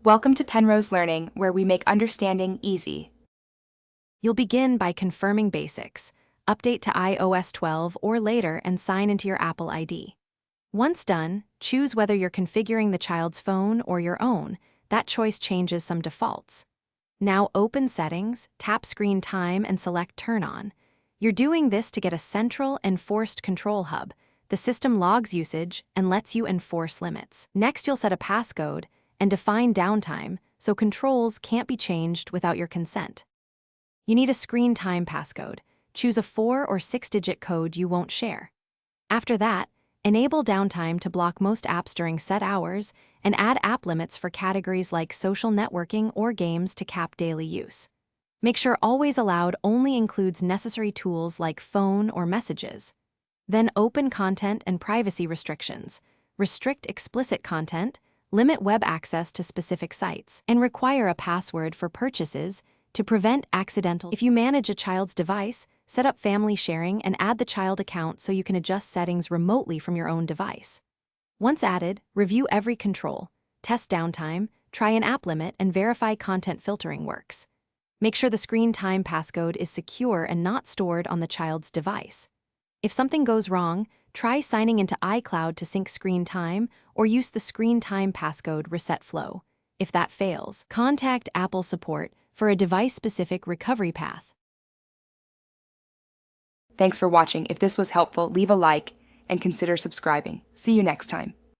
Welcome to Penrose Learning, where we make understanding easy. You'll begin by confirming basics. Update to iOS 12 or later and sign into your Apple ID. Once done, choose whether you're configuring the child's phone or your own. That choice changes some defaults. Now open Settings, tap Screen Time and select Turn On. You're doing this to get a central, enforced control hub. The system logs usage and lets you enforce limits. Next, you'll set a passcode and define downtime so controls can't be changed without your consent. You need a screen time passcode. Choose a 4 or 6-digit code you won't share. After that, enable downtime to block most apps during set hours and add app limits for categories like social networking or games to cap daily use. Make sure Always Allowed only includes necessary tools like phone or messages. Then open Content and Privacy Restrictions. Restrict explicit content, limit web access to specific sites, and require a password for purchases to prevent accidental. If you manage a child's device, set up family sharing and add the child account so you can adjust settings remotely from your own device. Once added, review every control, test downtime, try an app limit, and verify content filtering works. Make sure the screen time passcode is secure and not stored on the child's device. If something goes wrong, try signing into iCloud to sync screen time or use the screen time passcode reset flow. If that fails, contact Apple support for a device-specific recovery path. Thanks for watching. If this was helpful, leave a like and consider subscribing. See you next time.